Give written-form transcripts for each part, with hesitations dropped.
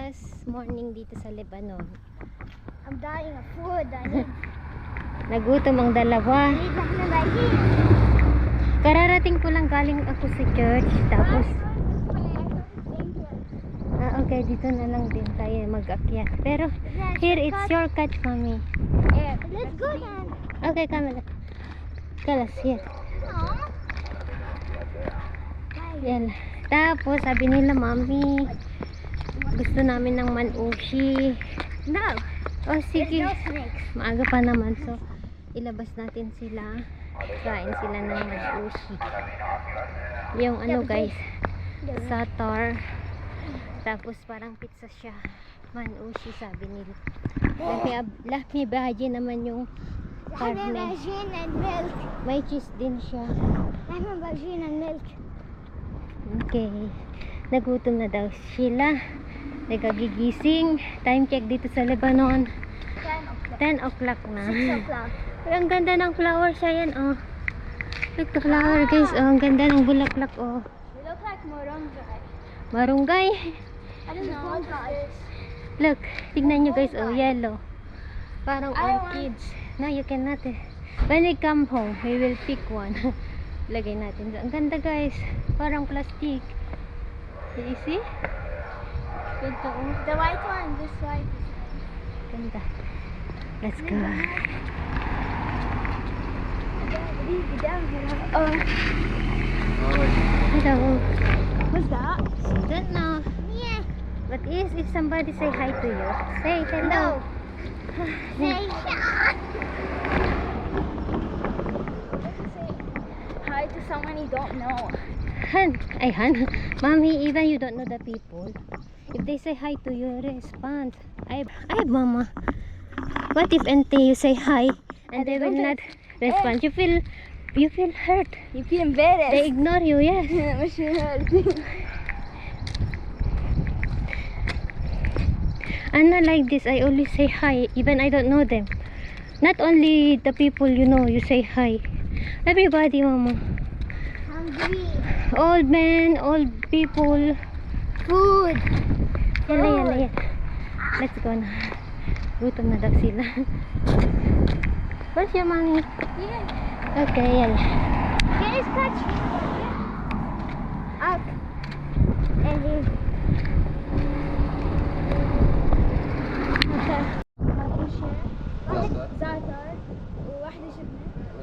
Bukas morning dito sa Lebanon. I'm dying of food. I need Nagutom ang dalawa. lahna dahil. Kararating ko lang, galing ako sa church. Tapos okay, dito na lang din tayo mag-akyat. Pero here it's shortcut, mommy. Let's go then. Okay, come. Kalas here. Yan. Tapos sabi nila, mami, gusto namin ng manushi. No. Oh, sige. There's no snakes. Maaga pa naman, so ilabas natin sila. Kain sila ng manushi. Yung ano guys, satar. Tapos parang pizza siya. Manushi sabi nila. Lahmi bahaji naman yung Lahna karne. bajin and milk. May cheese din siya. Lahna bajin and milk. Okay. Nagutom na daw sila. Nagagigising. Time check dito sa Lebanon. 10 o'clock na. 6 o'clock. Pero ang ganda ng flowers siya yan, oh. Look the flower, guys. Oh, ang ganda ng bulaklak, oh. We look like morongai. Marunggay. I don't know. Look, tignan nyo guys, oh, yellow. Parang I orchids. No, you cannot. When we come home, we will pick one. Lagay natin. Ang ganda guys. Parang plastic. You see? Ganda, oh. The white one, this white. Ganda. Let's go. Oh, Hello. what's that? Don't know. Yeah. But if somebody say hi to you, say hello. Say hi to someone you don't know. Han. Ay, Han. Mommy, even you don't know the people. If they say hi to you, respond. Ay, mama. What if you say hi and they will not respond? You feel hurt. You feel embarrassed. They ignore you, yes. مش hurt. I'm not like this. I always say hi, even I don't know them. Not only the people you know, you say hi. Everybody, mama. Hungry. Old men, old people. Food. Yala. Let's go na. Gutom na daw sila. Where's your mommy? Yeah. Okay, yala. Guys, catch. Up. And here. زعتر وواحدة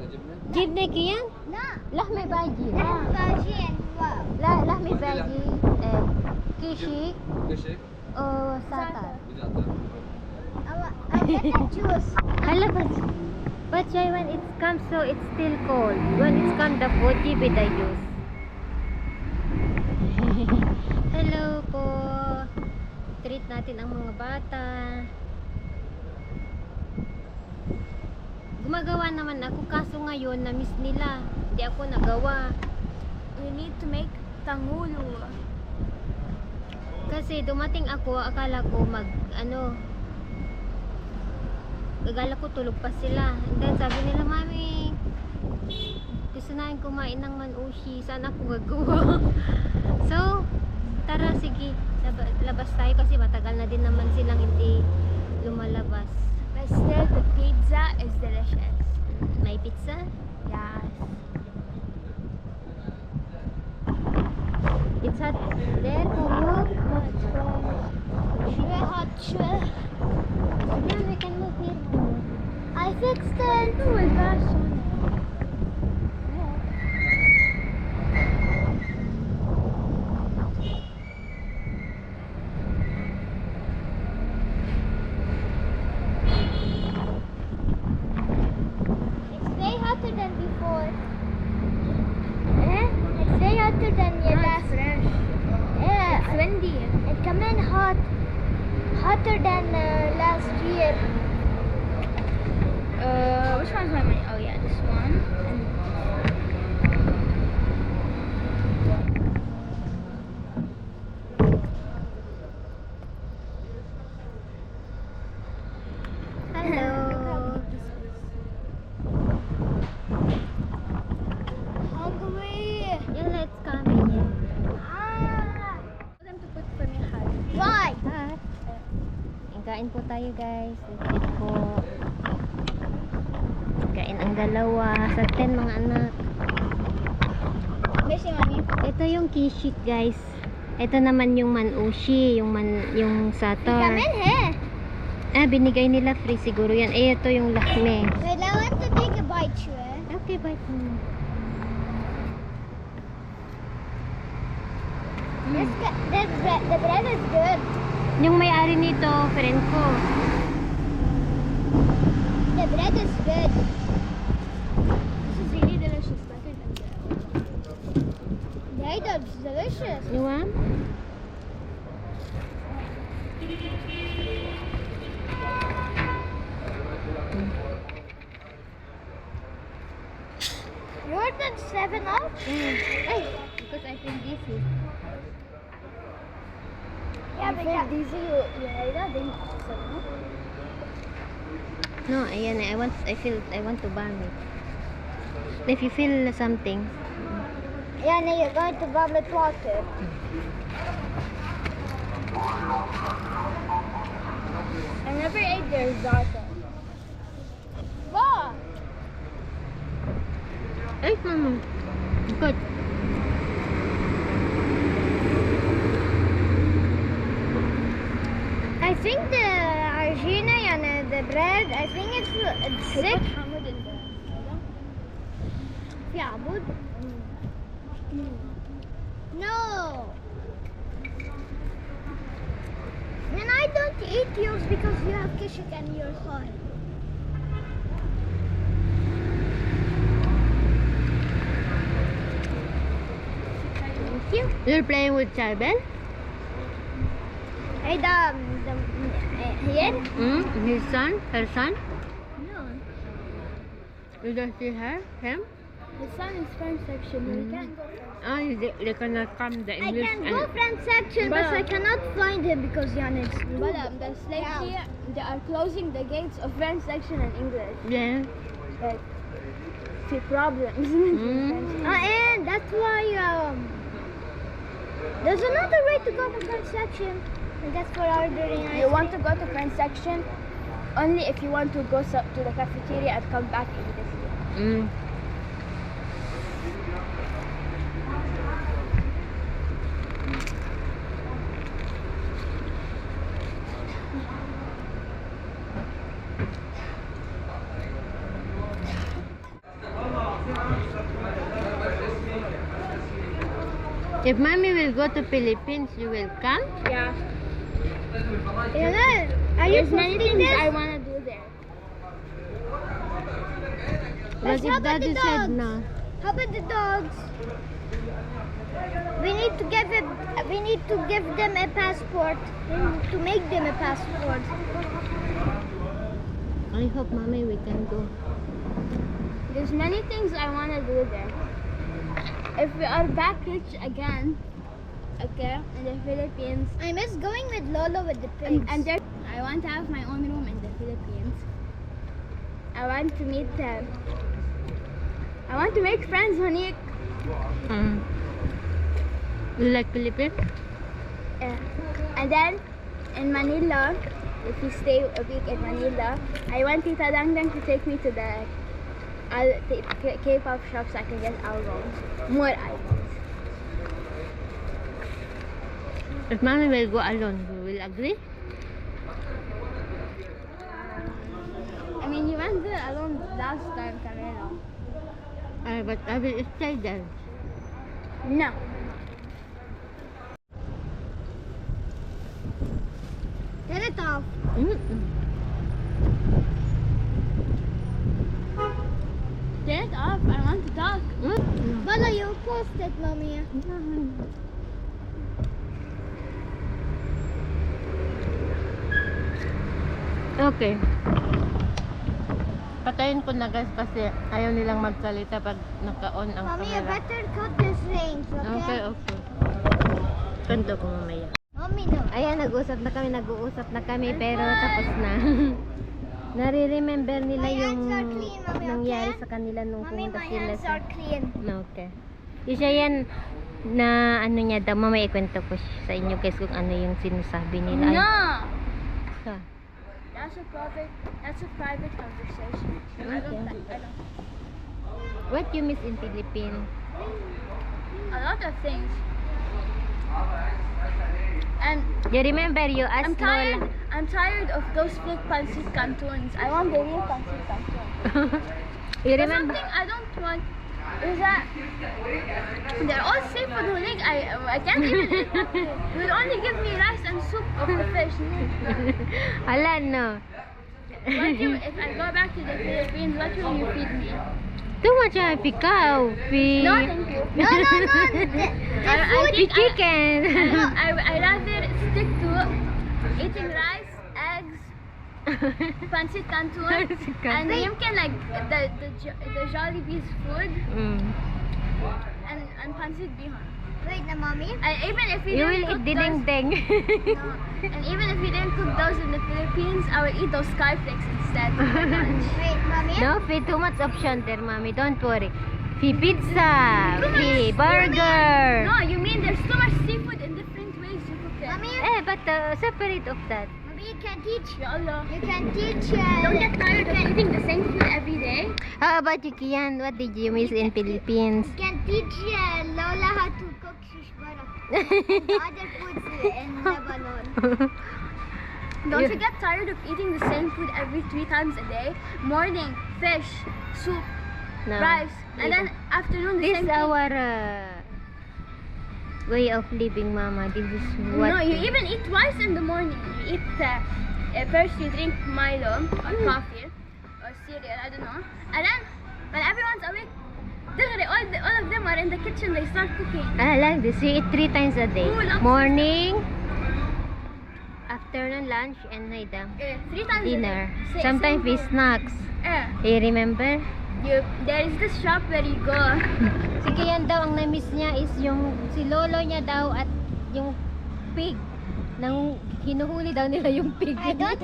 جبنة. جبنة كيان؟ لا. لحمة باجي. باجين. واو. لا لحمة باجي. كيشي. ساتر. I'll get that juice. Hello, but Jai, when it comes, so it's still cold. When it's come the food, give it a use. Hello po. Treat natin ang mga bata. Gumagawa naman ako, kaso ngayon na-miss nila. Hindi ako nagawa. We need to make tangulu. Kasi dumating ako, akala ko akala ko tulog pa sila. And then sabi nila, mami, gusto namin kumain ng manushi. Saan ako gagawa? So, tara, sige. Labas tayo kasi matagal na din naman silang hindi lumalabas. But still, the pizza is delicious. May pizza? Yes. It's hot there for you? Very hot. Yeah, we can move here. I fixed it. Oh my gosh. It's way hotter than before. It's way hotter than your last. Yeah, it's windy. It come in hotter than last year. Which one's my money? Oh yeah, this one. Hello. Hungry. Yeah, let's come in here. Ah. For them to put for me hard. Why? Hi. Kain po tayo guys. Legit po. Kain ang dalawa. Sa 10 mga anak. Miss you, Mommy. Ito yung kishik guys. Ito naman yung manushi. Yung sator. Come in here. Binigay nila free siguro yan. Ito yung lakme. Wait, I want to take a bite, Shue. Okay, bye. The bread is good. Yung may-ari nito, friend ko. The bread is good. This is really delicious, better than the Bread is delicious. You want? You ordered 7-Up? Ay, because I feel dizzy. Yeah, because dizzy, you know that? Then No, ayan I want to vomit. If you feel something, yeah, now you're going to vomit water. I never ate their risotto. Wow. ay, good. I think the argina and the bread, I think it's sick. Hamad in the Yeah, but no. And I don't eat yours because you have kishik and you're high. Thank you. You're playing with Charbel? Hey, here? His son? Her son? No, You don't see her? Him? the son is French section. We can't go French. They cannot come the I English. can go French section, but I cannot find him because Jan is Madam, the slaves here, they are closing the gates of French section and English. Yeah. Like, see problems. And that's why there's another way to go to French section, and that's for ordering ice You want to go to French section only if you want to go to the cafeteria and come back immediately. If mommy will go to Philippines, you will come? Yeah. Are you There's many posting things this? I want to do there. But How if about daddy the said dogs? no. How about the dogs? We need to give it. We need to give them a passport. We need to make them a passport. I hope mommy we can go. There's many things I want to do there. If we are back rich again, okay, in the Philippines, I miss going with Lolo with the pigs. and there, I want to have my own room in the Philippines. I want to meet them. I want to make friends, Monique. You like Philippines? Yeah. And then in Manila, if you stay a week in Manila, I want Tita Dangdang to take me to the K-pop shops so I can get albums, more albums. If mommy will go alone, you will agree? I mean, you went there alone last time, Camilo. But I will stay there. No. Turn it off. Turn it off. I want to talk. Lolo, you post it, mommy. Okay. Patayin ko na guys kasi ayaw nilang magsalita pag naka-on ang Mommy, you camera. better cut these things, Okay, okay. Kanto ko mamaya. Mommy, no. Ayan, nag-uusap na kami pero tapos na. Nare-remember nila My yung hands are clean, Mommy, nangyari okay? sa kanila nung Mommy, pumunta my sila hands sa... are clean. Okay. Isa yan na ano niya daw, mamaya ikwento ko sa inyo guys kung ano yung sinasabi nila. No. Sa, That's a private conversation. I don't Okay. like. I don't. What you miss in Philippines? A lot of things. And You remember you asked Lola? I'm tired of those fake pancit cantons. I want the real pancit canton. You But remember? something I don't want is that they're all seafood hulig. I can't even eat that. You will only give me rice and soup of the fish. Ala, no. If I go back to the Philippines, what will you feed me? Too much of ikaw. No, thank you. No, no, no. Fi chicken. I rather stick to eating rice, eggs, pancit canton, and yumkin like the Jollibee's food Mm. and pancit bihon. Wait, na mommy. And even if we You didn't will cook eat dinding-ding. no, and even if we didn't cook those in the Philippines, I will eat those skyflakes instead for lunch. Wait, mommy. No, fi too much option there, mommy. Don't worry. Fi pizza, fi burger. No, you mean there's so much seafood in different ways you cook it. Mommy, But separate of that. mommy, you can teach. Ya Allah. You can teach. Don't get tired of eating the same food every day. How about you, Kian? What did you miss in Philippines? You can teach Lola how to cook shish barak. And the other foods in Lebanon. Don't Yeah. you get tired of eating the same food every 3 times a day? Morning, fish, soup, No. rice, and then afternoon the This same is thing. our way of living, Mama. This is what. No, you even eat twice in the morning. You eat first you drink Milo or coffee or cereal, I don't know, and then when everyone's awake, all of them are in the kitchen. They start cooking. Like this. You eat 3 times a day. Ooh, lots. Morning, afternoon, lunch, and night 3 times dinner. a day. Sometimes Same with food. snacks. You remember? There is this shop where you go. Si Kian daw, ang na-miss niya is yung si lolo niya daw at yung pig. Nang hinuhuli daw nila yung pig. I don't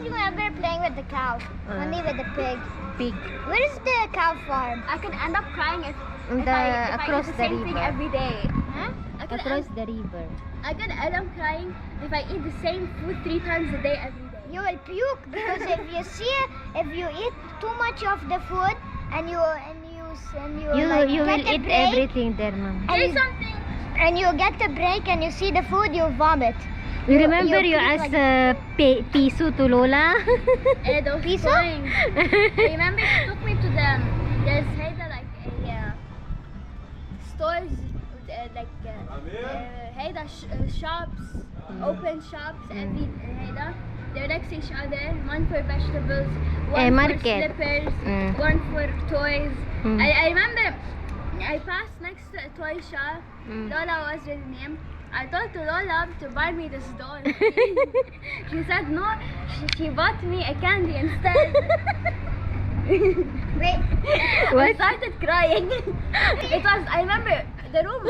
remember playing with the cow. Only with the pig. Pig. Where is the cow farm? I could end up crying if Across I eat the the same thing river. every day. Huh? Across the river. I could end up crying if I eat the same food 3 times a day every day. You will puke because if you eat too much of the food and you like, You will get a eat break, everything there, Mom. Here's something. and you get a break and you see the food, you vomit. You remember you puke asked like- piso to Lola? Those Pizza? coins. I remember she took me to them. There's Haida like stores, Haida shops, open shops every Haida. They're next to each other. One for vegetables, one for market. slippers, Mm. one for toys. Mm. I remember I passed next to a toy shop. Mm. Lola was with me. I told to Lola to buy me this doll. She said no. She bought me a candy instead. Wait, I What? started crying. I remember the room.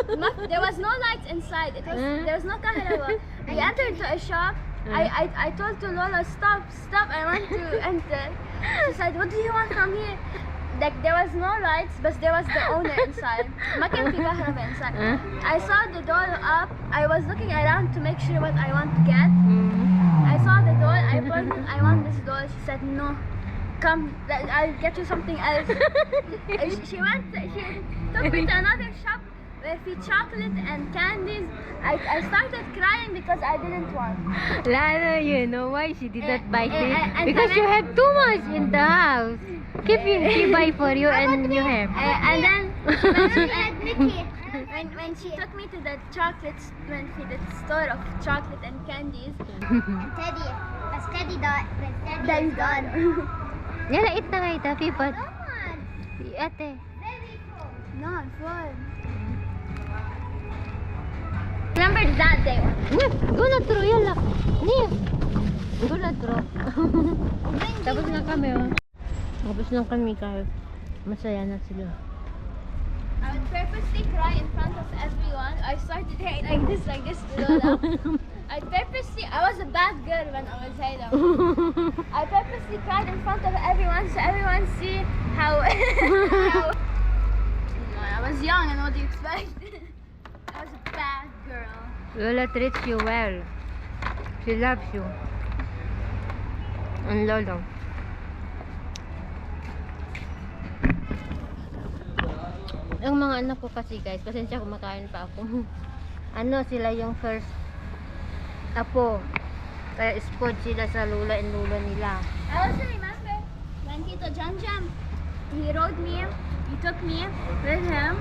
There was no lights inside. There was no kahraba. We entered to a shop. I told to Lola, stop. I want to enter. She said, what do you want from here? Like there was no lights, but there was the owner inside. Ma كان في كهرباء inside. I saw the doll up. I was looking around to make sure what I want to get. I saw the doll. I pointed, I want this doll. She said no. Come, I'll get you something else. She took me to another shop where we chocolate and candies. I started crying because I didn't want. Lalo, you know why she did not buy things? and Because then- you have too much in the house. She buy for you and you have. And then she had Mickey. when she took me to the the store of chocolate and candies, Teddy. That's Teddy dot. then gone. Yala, eat na kayo, Taffy, but... Come on. Ate. Very cool. Not fun. Remember that day? Go na through, yala. Nia. Go na through. Tapos na kami, oh. Tapos na kami, kahit masaya na sila. I would purposely cry in front of everyone. I started like this to Lola. I was a bad girl when I was Hayda. I purposely cried in front of everyone so everyone see how I was young and what do you expect? I was a bad girl. Lola treats you well. She loves you. Ang lolo. Ang mga anak ko kasi guys, pasensya kumakain pa ako. Ano sila yung first apo. Kaya spoiled sila sa lula and lolo nila. I also remember when Tito Jam Jam, he rode me, he took me with him.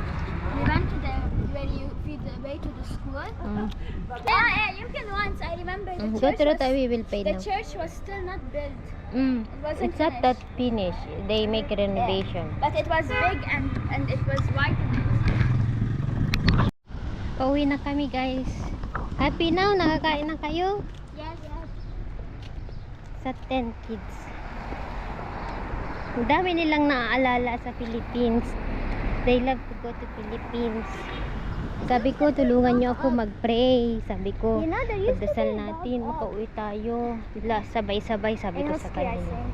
We went to the where you feed the way to the school. Yeah, you can once. I remember the Go church. to the we will pay The now. church was still not built. It's not that finished. They make renovation. But it was big and it was white. Pauwi na kami guys. Happy now? Nakakain na kayo? Yes, yes. Sa 10 kids. Ang dami nilang naaalala sa Philippines. They love to go to Philippines. Sabi ko, tulungan nyo ako mag-pray. Sabi ko, You know, there used to be pagdasal a natin, dog. pauwi tayo. Sabay-sabay, sabi ko sa I kanila. think.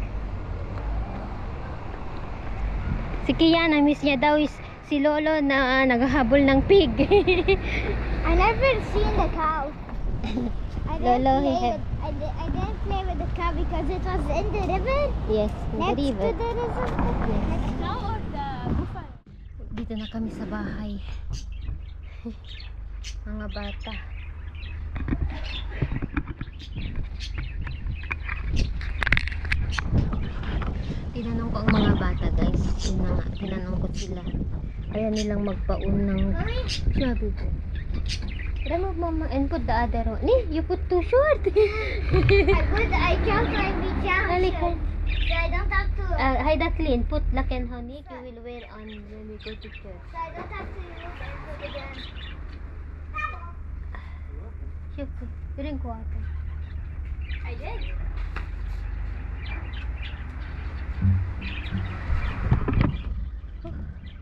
Si Kiana, miss niya daw is si Lolo na naghahabol ng pig. I never seen the cow. I didn't Lolo, play he with, I didn't play with the cow because it was in the river. Yes, Next the to river. the river. The cow or the buffalo? Dito na kami sa bahay. Mga bata. Tinanong ko ang mga bata guys. Tinanong ko sila. Ayaw nilang magpaun ng sabi ko. Remove mama and put the other one. You put too short. I can't wear me Dali ko. So I don't have to. Haida clean. Put lock and honey. You will wear on when we go to church. So I don't have to use it again. Siyempre. Drink water. I did.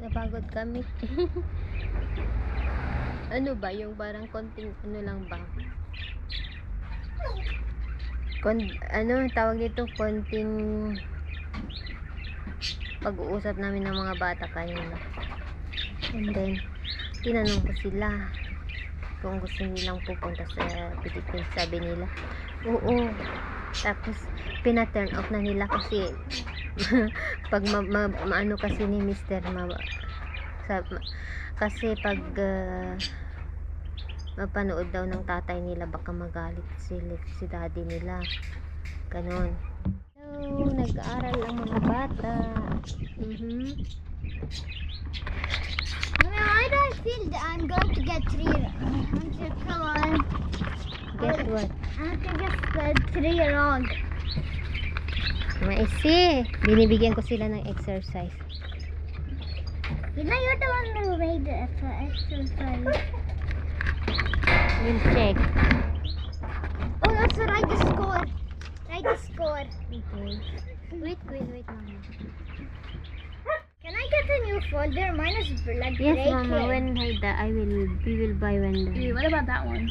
Napagod kami. Ano ba? Yung parang konting ano lang ba? Ano tawag dito? Konting pag-uusap namin ng mga bata kanina. And then, tinanong ko sila kung gusto nilang pupunta sa Philippines. Sabi nila, oo. Tapos, pina-turn off na nila kasi pag maano kasi ni Mr. Kasi pag mapanood daw ng tatay nila baka magalit si daddy nila. Ganon. So, nag-aaral ang mga bata. Why do I feel that I'm going to get 3 wrong? Come on. Guess what? I have to get 3 wrong. Maisi. Binibigyan ko sila ng exercise. You know, you're the one who made the exercise. We'll check. Oh, also write the score. Write the score. Okay. Wait, mama. Can I get a new folder? Mine is like Yes, breaking. mama. When Haida, we will buy one. What about that one?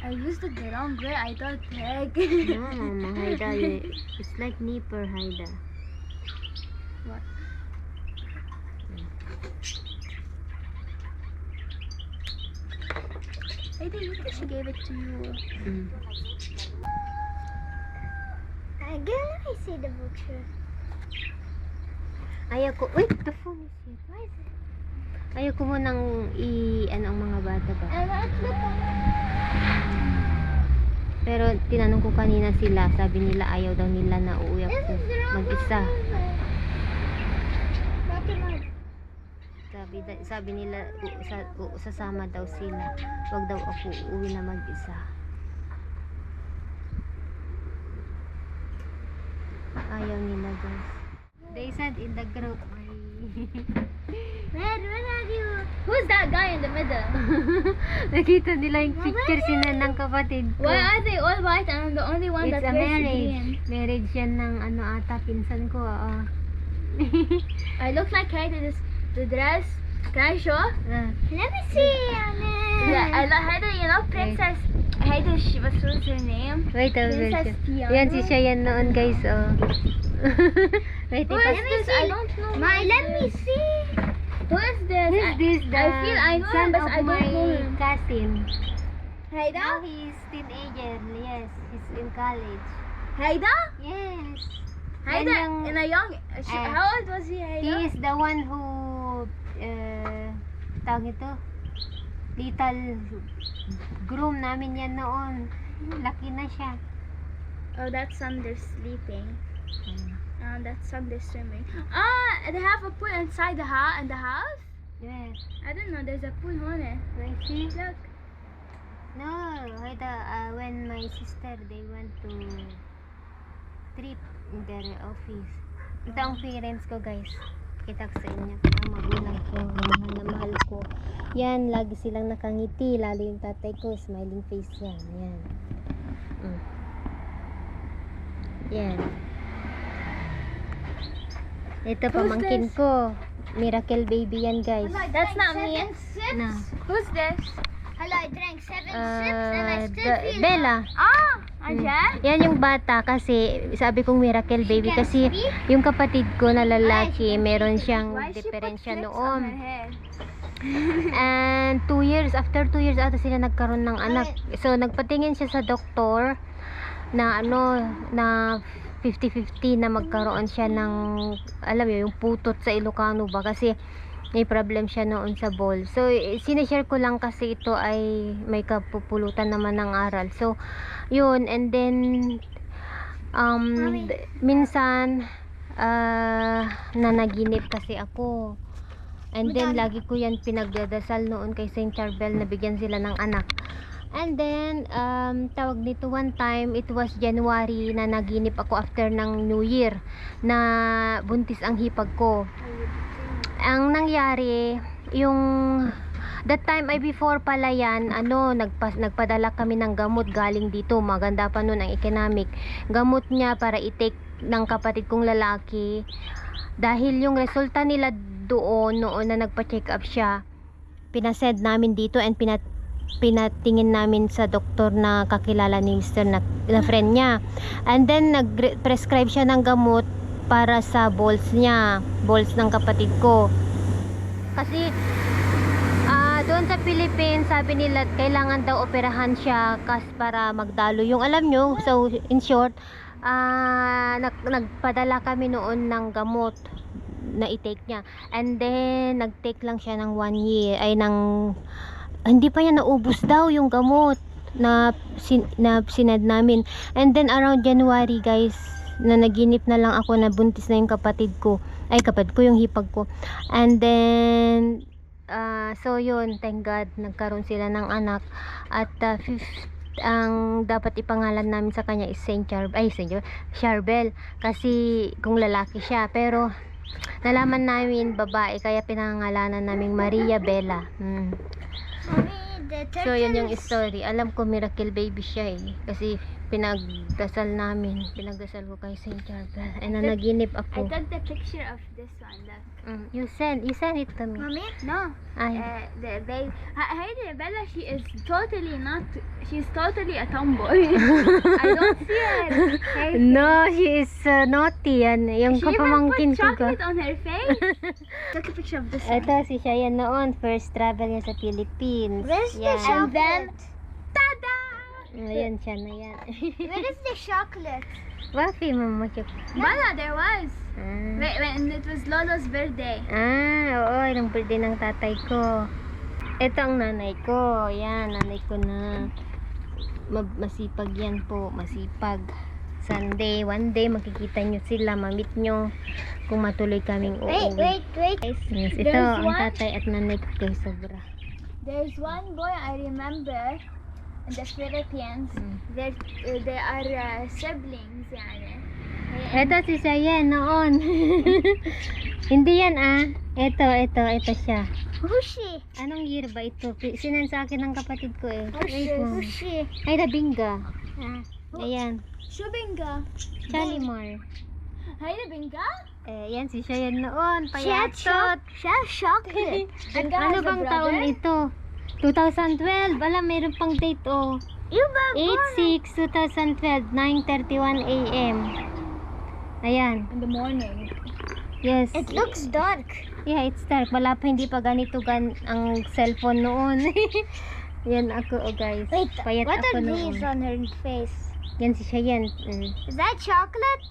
I used it the wrong way. I thought peg. No, mama. Haida, it's like nipper, Haida. What? I think she gave it to you. Again, I see the picture. Ayaw ko. Wait, the phone is here. Why is it? Ayaw ko munang ano ang mga bata ba. Pero tinanong ko kanina sila, sabi nila ayaw daw nila na uuwi ako mag-isa. Sabi nila sasama daw sila. Wag daw ako uuwi na mag-isa. Ayaw nila guys. They said in the group. Where are you? Who's that guy in the middle? Nakita nila yung picture sila ng kapatid ko. Why are they all white and I'm the only one It's that a wears marriage. green? Marriage yan ng ano ata, pinsan ko. I look like her to dress. Can I show? Let me see. Yeah, I like Heidi, you know, Princess Heidi, what's her name? Wait, Princess Tiana. yan si Cheyenne noon guys, oh. Wait, Who is this? I don't know. Let me see. Who is this? Who's this? The I feel I know him, son but of I don't my know him. cousin. Haida? Now he's teenager. Yes, he's in college. Haida? Yes. Haida? Yan yung- In a young. How old was he, He Haida? is the one who tawag ito, little groom namin yan noon. Laki na siya. Oh, that's Sunday sleeping. Hmm. That's Sunday swimming. They have a pool inside the house? Yes. I didn't know there's a pool on it. Right, see? Look. No, when my sister, they went to trip in their office. Ito ang parents ko, guys. Kita ko sa inyo. Ang magulang ko, mahal na mahal ko. Yan, lagi silang nakangiti. Lalo yung tatay ko, smiling face yan. Yan. Mm. Yan. Ito, pamangkin this? ko. Miracle baby yan, guys. That's not me. No. Who's this? Hello, I drank 7 sips and I still feel Bella. Ajay? Yan yung bata kasi sabi kong miracle baby can kasi speak? yung kapatid ko na lalaki meron siyang Why she put diferensya clips on her noon. hair? And after 2 years ata sila nagkaroon ng anak. So nagpatingin siya sa doktor na na 50-50 na magkaroon siya ng, alam mo yung putot sa Ilocano ba, kasi may problem siya noon sa ball. So sinishare ko lang kasi ito ay may kapupulutan naman ng aral. So yun, and then minsan nanaginip kasi ako. And then lagi ko yan pinagdadasal noon kay St. Charbel na bigyan sila ng anak. And then tawag nito, one time, it was January, na naginip ako after ng New Year na buntis ang hipag ko. Ang nangyari, yung that time ay before pala yan, nagpadala kami ng gamot galing dito. Maganda pa nun ang economic. Gamot niya para i-take ng kapatid kong lalaki. Dahil yung resulta nila doon, noon na nagpa-check up siya, pinasend namin dito and pinatingin namin sa doktor na kakilala ni Mr. na friend niya. And then nag-prescribe siya ng gamot para sa balls niya, balls ng kapatid ko. Kasi doon sa Philippines, sabi nila kailangan daw operahan siya para magdalo yung, alam nyo. So in short, nagpadala kami noon ng gamot na i-take niya. And then nag-take lang siya ng 1 year, ay hindi pa niya naubos daw yung gamot na sinad namin. And then around January, guys, na naginip na lang ako na buntis na yung kapatid ko, yung hipag ko. And then so yun, thank God, nagkaroon sila ng anak. At ang dapat ipangalan namin sa kanya is Charbel, kasi kung lalaki siya, pero nalaman namin babae, kaya pinangalanan namin Maria Bella. So yun yung story. Alam ko miracle baby siya kasi pinagdasal ko kay St. Charbel. And nanaginip I ako. took the picture of this one. Look. You send it to me. Mommy? No. Ay. Heidi Bella, she's totally a tomboy. I don't see her. No, she is naughty. Yan, yung She even kapamangkin put ko. chocolate on her face. Took a picture of this one. Ito si Shayan noon, first travel niya sa Philippines. Where's the Yan. And then, chocolate? tada! Ayan siya na yan. Where is the chocolate? Wafi, mama chok. Bella, there was. Ah. When it was Lolo's birthday. Oo, yung birthday ng tatay ko. Ito ang nanay ko. Yan, nanay ko na masipag yan po. Masipag. Sunday, one day makikita nyo sila, mamit nyo kung matuloy kaming uuwi. Wait. Yes, ito There's ang one. tatay at nanay ko kay sobra. There's one boy I remember in the Philippines. They are siblings, yani. Ito si Shayan noon. Hindi yan Ito siya. Who's she? Anong year ba ito? Sinan sa akin ng kapatid ko eh. Who's she? Ay, Dabinga. Ayan. Shubinga. Chalimar. Hi, Binga. Yan si Shayan noon. She had Payatot. chocolate. Binga Ano has a bang taon brother? ito? 2012. Alam, mayroon pang date You were born. 8/6/2012, 9:31 AM. Ayan. In the morning. Yes. It looks dark. Yeah, it's dark. Wala pa, hindi pa ganito ang cellphone noon. Yan ako, oh guys. Wait, Payat what ako are noon. these on her face? Yan si Cheyenne. Is that chocolate?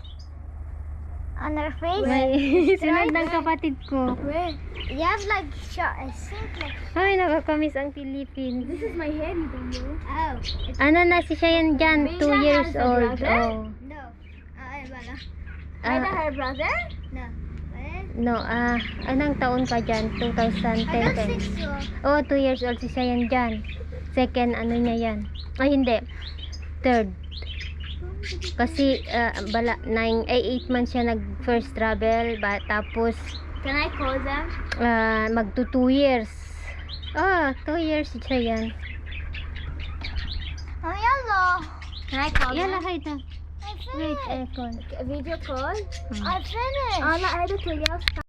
On her face? May sunod ng kapatid ko. Where? You have like I think like Ay, nakakamiss ang Philippines. This is my hair, you don't know. oh it's, Ano na si Cheyenne dyan? Bea 2 years has a old. brother? Oh. no. Wala. Ida, Ah, her brother? No. no, anong taon ka dyan? 2010. I don't ka? think so. Oh, 2 years old si Cheyenne dyan. Second, ano niya yan? Ay, hindi. Third. Kasi, 8 months siya nag-first travel. Tapos, Can I call them? magto 2 years. 2 years si Cheyenne. Oh, yellow. Can I call Yala, them? hi ta. I Wait, finished. aircon. A video call? I finished. Ida, to